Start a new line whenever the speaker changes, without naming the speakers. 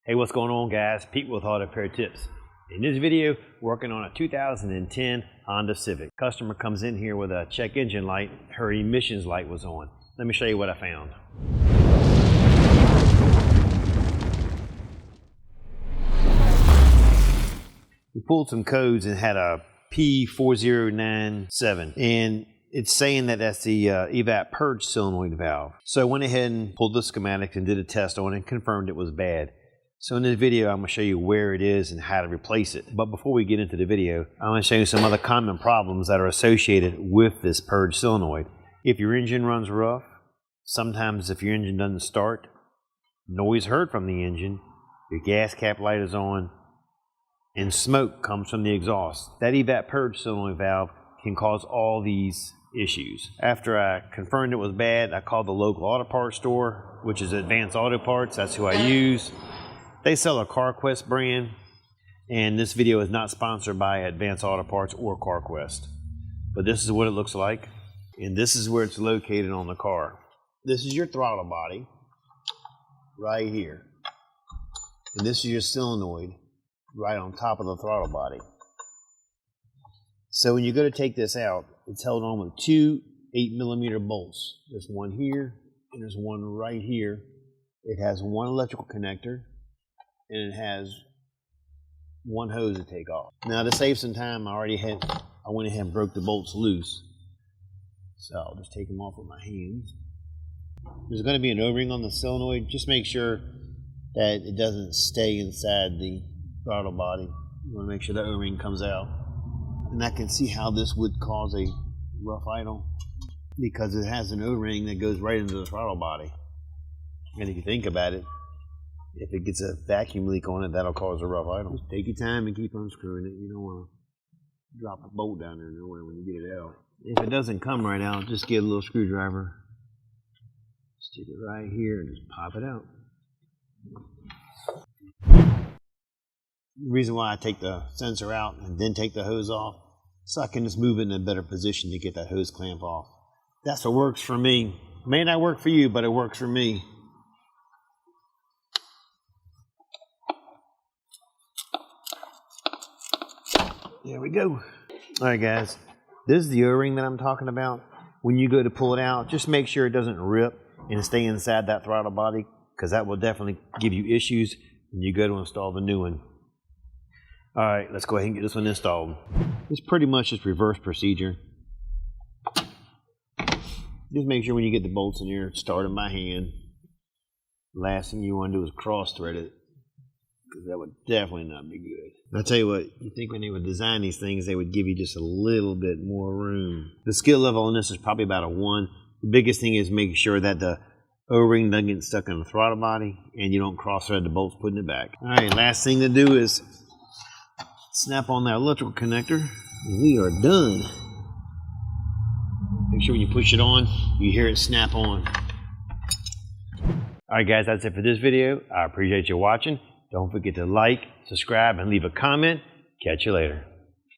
Hey, what's going on, guys? Pete with Auto Repair Tips. In this video, working on a 2010 Honda Civic. Customer comes in here with a check engine light. Her emissions light was on. Let me show you what I found. We pulled some codes and had a P0497, and it's saying that that's the evap purge solenoid valve. So I went ahead and pulled the schematics and did a test on it and confirmed it was bad. So in this video, I'm going to show you where it is and how to replace it. But before we get into the video, I'm going to show you some other common problems that are associated with this purge solenoid. If your engine runs rough, sometimes if your engine doesn't start, noise heard from the engine, your gas cap light is on, and smoke comes from the exhaust. That evap purge solenoid valve can cause all these issues. After I confirmed it was bad, I called the local auto parts store, which is Advanced Auto Parts. That's who I use. They sell a CarQuest brand, and this video is not sponsored by Advanced Auto Parts or CarQuest. But this is what it looks like, and this is where it's located on the car. This is your throttle body, right here. And this is your solenoid, right on top of the throttle body. So when you go to take this out, it's held on with two 8mm bolts. There's one here, and there's one right here. It has one electrical connector, and it has one hose to take off. Now to save some time, I went ahead and broke the bolts loose. So I'll just take them off with my hands. There's going to be an O-ring on the solenoid. Just make sure that it doesn't stay inside the throttle body. You want to make sure that O-ring comes out. And I can see how this would cause a rough idle, because it has an O-ring that goes right into the throttle body. And if you think about it, if it gets a vacuum leak on it, that'll cause a rough idle. Just take your time and keep unscrewing it. You don't want to drop a bolt down there nowhere when you get it out. If it doesn't come right out, just get a little screwdriver, stick it right here, and just pop it out. The reason why I take the sensor out and then take the hose off, so I can just move it in a better position to get that hose clamp off. That's what works for me. May not work for you, but it works for me. There we go. All right, guys. This is the O-ring that I'm talking about. When you go to pull it out, just make sure it doesn't rip and stay inside that throttle body, because that will definitely give you issues when you go to install the new one. All right, let's go ahead and get this one installed. It's pretty much just reverse procedure. Just make sure when you get the bolts in here, start them by hand. Last thing you want to do is cross thread it, because that would definitely not be good. I'll tell you what, you think when they would design these things, they would give you just a little bit more room. The skill level on this is probably about a 1. The biggest thing is making sure that the O-ring doesn't get stuck in the throttle body and you don't cross thread the bolts putting it back. All right, last thing to do is snap on that electrical connector, and we are done. Make sure when you push it on, you hear it snap on. All right, guys, that's it for this video. I appreciate you watching. Don't forget to like, subscribe, and leave a comment. Catch you later.